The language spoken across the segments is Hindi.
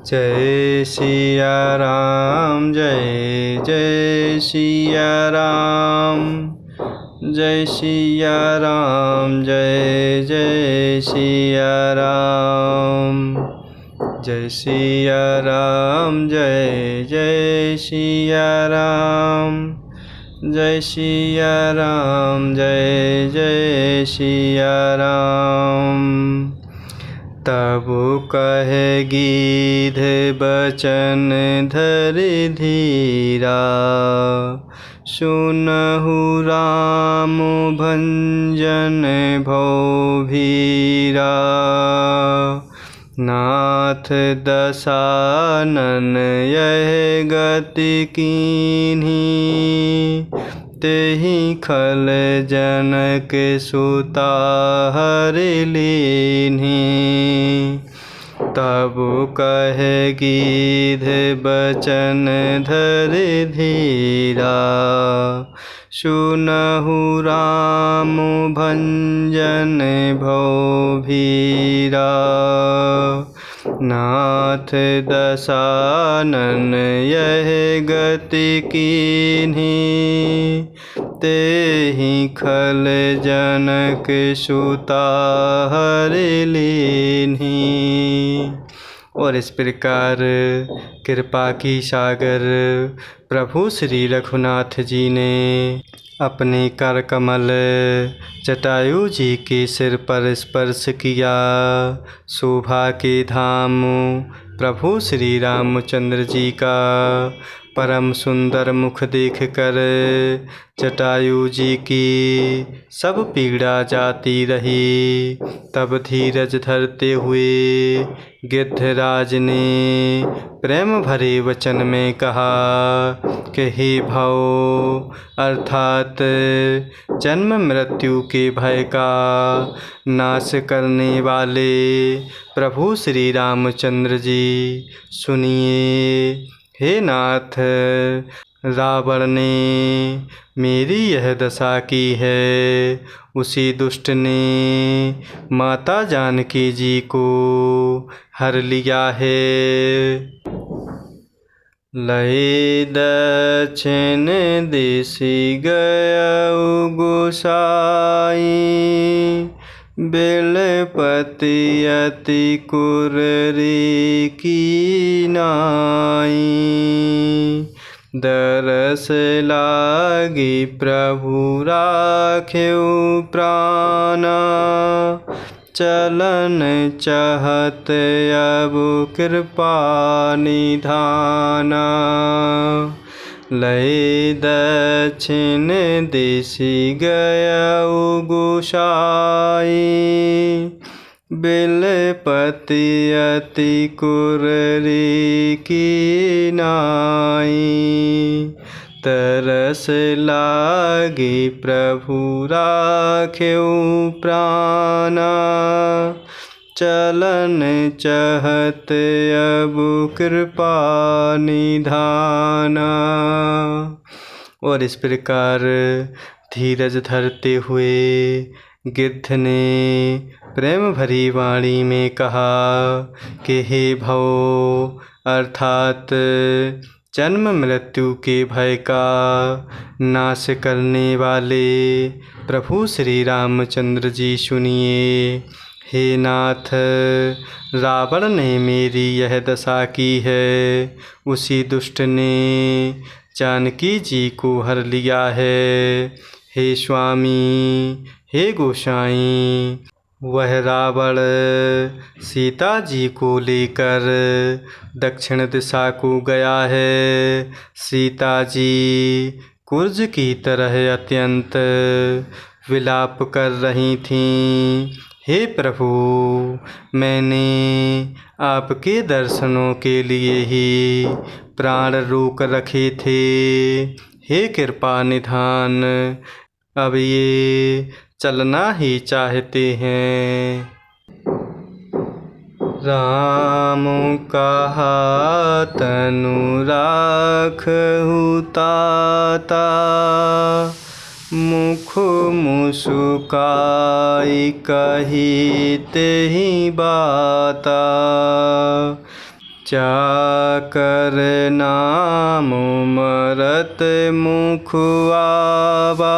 जय सिया राम, जय जय सिया राम, जय सिया राम, जय जय सिया राम, जय सिया राम, जय जय सिया राम, जय सिया राम, जय जय सिया राम। तब कहे गीध बचन धर धीरा, सुनहु राम भंजन भव भीरा। नाथ दसानन यह गति कीन्ही, तेहि खल जनक सुता हर लीन्ही। तब कहे गीध बचन धर धीरा, सुनहु राम भंजन भव भीरा। नाथ दसानन यह गति कीन्ही, तेहि खल जनक सुता हर लीन्ही। और इस प्रकार कृपा की सागर प्रभु श्री रघुनाथ जी ने अपने कर कमल जटायु जी के सिर पर स्पर्श किया। शोभा के धाम प्रभु श्री रामचंद्र जी का परम सुंदर मुख देखकर जटायु जी की सब पीड़ा जाती रही। तब धीरज धरते हुए गिद्धराज ने प्रेम भरे वचन में कहा कि हे भव अर्थात जन्म मृत्यु के भय का नाश करने वाले प्रभु श्री रामचंद्र जी, सुनिए। हे नाथ, रावण ने मेरी यह दशा की है। उसी दुष्ट ने माता जानकी जी को हर लिया है। लय दक्षिण दिशि गयउ गोसाई, बेलपति अति कुररी कीनाई। दरस लागी प्रभु राख्यउ प्राणा, चलन चाहत अब कृपा निधाना। लय दक्षिण दिशि गयउ गोसाई, बेलपति अति कुररी कीनाई। तरस लागी प्रभु राख्यउ प्राणा, चलन चाहत अब कृपा निधाना। और इस प्रकार धीरज धरते हुए गिद्ध ने प्रेम भरी वाणी में कहा कि हे भव अर्थात जन्म मृत्यु के भय का नाश करने वाले प्रभु श्री रामचंद्र जी, सुनिए। हे नाथ, रावण ने मेरी यह दशा की है। उसी दुष्ट ने जानकी जी को हर लिया है। हे स्वामी, हे गोसाई, वह रावण सीता जी को लेकर दक्षिण दिशा को गया है। सीता जी कुर्ज की तरह अत्यंत विलाप कर रही थीं। हे प्रभु, मैंने आपके दर्शनों के लिए ही प्राण रोक रखे थे। हे कृपा निधान, अब ये चलना ही चाहते हैं। राम कहा तनु राखहु ताता, मुख मुसुकाई कही तेहि बाता। चाकर नाम मरत मुख आवा,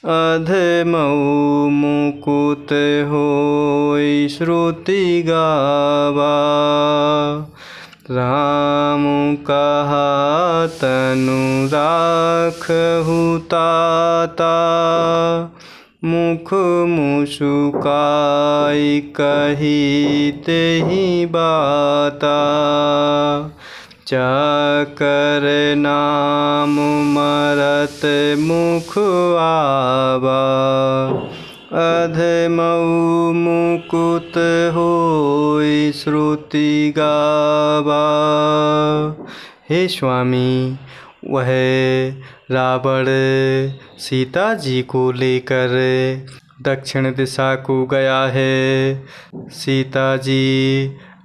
अधमऊ मुकुत होई श्रुति गावा। राम कहा तनु राखहु ताता, मुख मुसुकाई कही तेहि बाता। चाकर नाम मरत मुख आवा, अधमऊ मुकुत होई श्रुति गावा। हे स्वामी, वह रावण सीता जी को लेकर दक्षिण दिशा को गया है। सीता जी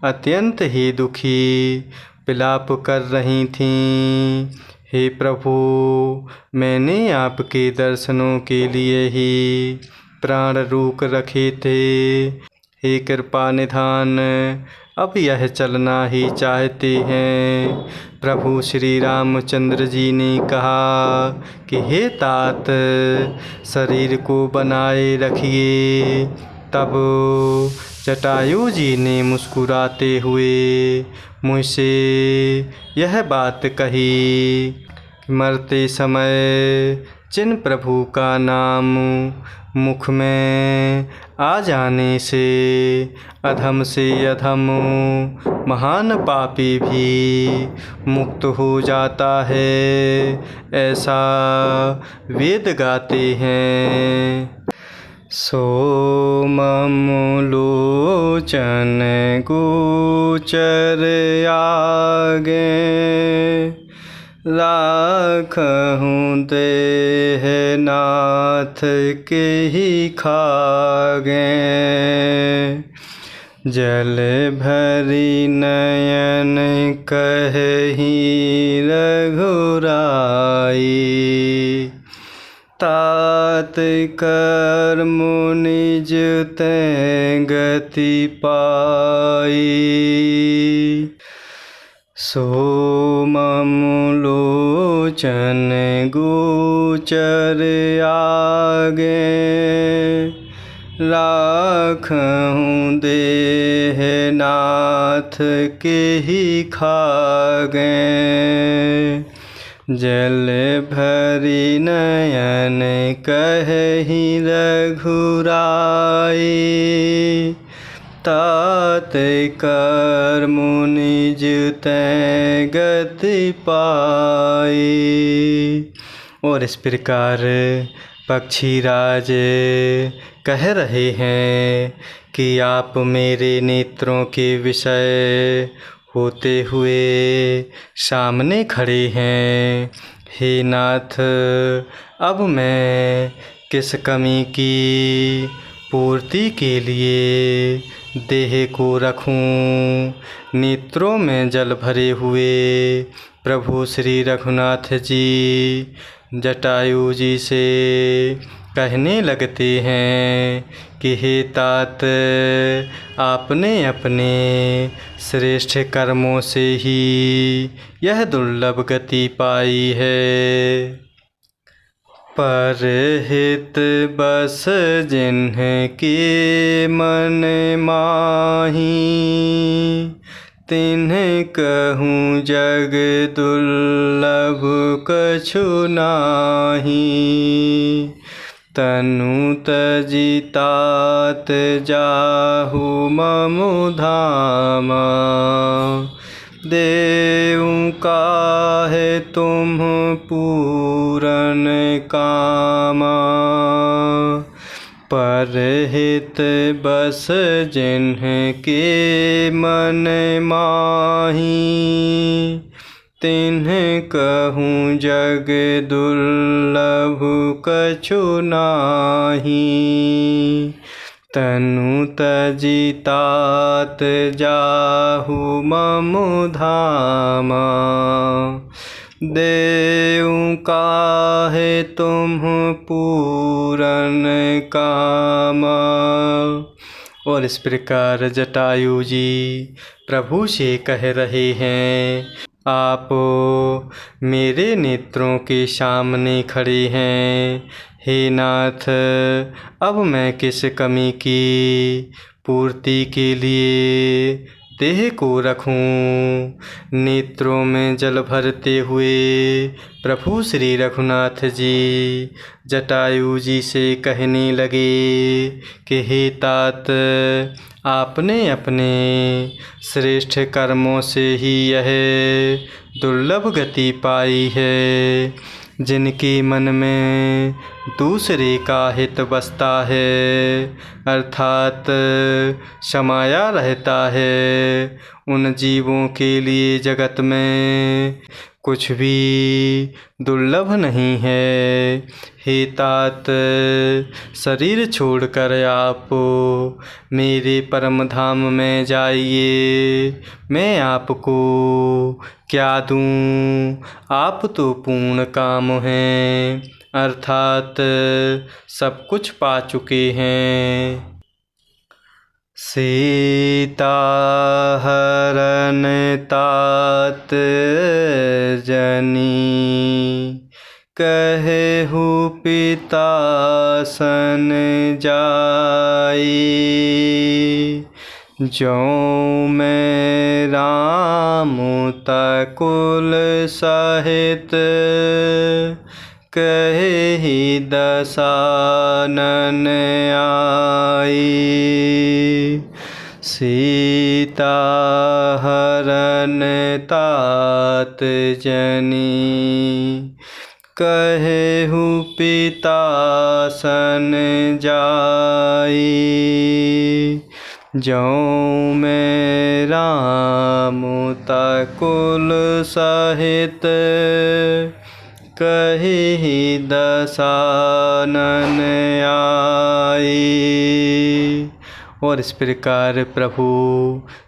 अत्यंत ही दुखी विलाप कर रही थीं। हे प्रभु, मैंने आपके दर्शनों के लिए ही प्राण रोक रखे थे। हे कृपा निधान, अब यह चलना ही चाहते हैं। प्रभु श्री रामचंद्र जी ने कहा कि हे तात, शरीर को बनाए रखिए। तब जटायु जी ने मुस्कुराते हुए मुझसे यह बात कही, मरते समय जिन प्रभु का नाम मुख में आ जाने से अधम से अधम महान पापी भी मुक्त हो जाता है, ऐसा वेद गाते हैं। सोमम लोचन गोचर आगे, राखहु देह नाथ के ही खागे। जल भरी नयन कहि रघुराई, तात कर्म निज तैं गति पाई। सोमम लोचन गोचर आगे, राखहु देह नाथ के ही खागे। जल भरी नयन कहि रघुराई, तात कर्म निज तैं गति पाई। और इस प्रकार पक्षीराज कह रहे हैं कि आप मेरे नेत्रों के विषय होते हुए सामने खड़े हैं। हे नाथ, अब मैं किस कमी की पूर्ति के लिए देह को रखूं। नेत्रों में जल भरे हुए प्रभु श्री रघुनाथ जी जटायु जी से कहने लगते हैं कि हे तात, आपने अपने श्रेष्ठ कर्मों से ही यह दुर्लभ गति पाई है। परहित बस जिन्हके मन माही, तिन्ह कहूँ जग दुर्लभ कछु नाही। तनु तजि तात जाहु मम धामा, देऊँ काहे तुम पूरन कामा। परहित बस जिन्हके मन माही, तिन्ह कहूँ जग दुर्लभ कछु नाही। तनु तजि तात जाहु मम धामा, देऊँ काहे तुम पूरन कामा। और इस प्रकार जटायु जी प्रभु से कह रहे हैं, आप मेरे नेत्रों के सामने खड़े हैं। हे नाथ, अब मैं किस कमी की पूर्ति के लिए देह को रखूं। नेत्रों में जल भरते हुए प्रभु श्री रघुनाथ जी जटायु जी से कहने लगे कि हे तात, आपने अपने श्रेष्ठ कर्मों से ही यह दुर्लभ गति पाई है। जिनके मन में दूसरे का हित बसता है, अर्थात समाया रहता है, उन जीवों के लिए जगत में कुछ भी दुर्लभ नहीं है। हे तात, शरीर छोड़कर आप मेरे परम धाम में जाइए। मैं आपको क्या दूँ, आप तो पूर्ण काम हैं, अर्थात सब कुछ पा चुके हैं। सीता हरण तात जनी, कहेहु पिता सन जाई। ज्यों मैं राम तकुल सहित, कहेहि दसानन आई। सीता हरण तात जनी, कहेहु पिता सन जाई। ज्यों मैं राम तकुल सहित, कहेहि दसानन आई। और इस प्रकार प्रभु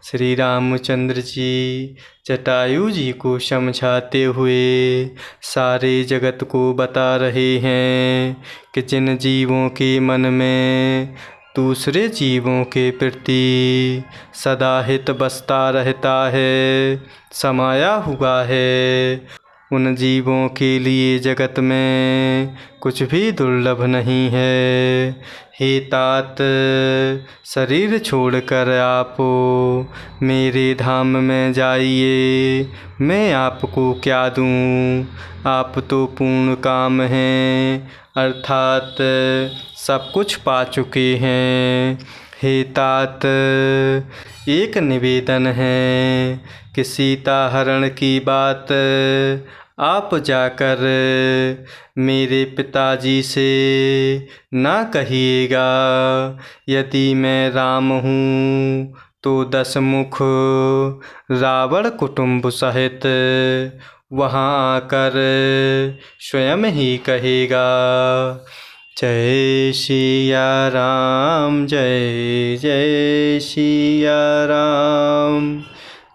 श्री रामचंद्र जी जटायु जी को समझाते हुए सारे जगत को बता रहे हैं कि जिन जीवों के मन में दूसरे जीवों के प्रति सदा हित बसता रहता है, समाया हुआ है, उन जीवों के लिए जगत में कुछ भी दुर्लभ नहीं है। हे तात, शरीर छोड़कर आप मेरे धाम में जाइए। मैं आपको क्या दूँ, आप तो पूर्ण काम हैं, अर्थात सब कुछ पा चुके हैं। हे तात, एक निवेदन है कि सीता हरण की बात आप जाकर मेरे पिताजी से ना कहिएगा। यदि मैं राम हूँ तो 10 मुख रावण कुटुंब सहित वहाँ आकर स्वयं ही कहेगा। जय सिया राम, जय जय सिया राम,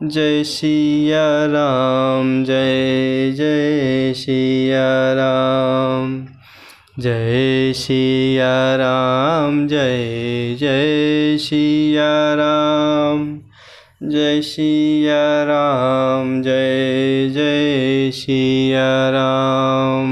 जय सिया राम, जय जय सिया राम, जय सिया राम, जय जय सिया राम, जय सिया राम, जय जय सिया राम।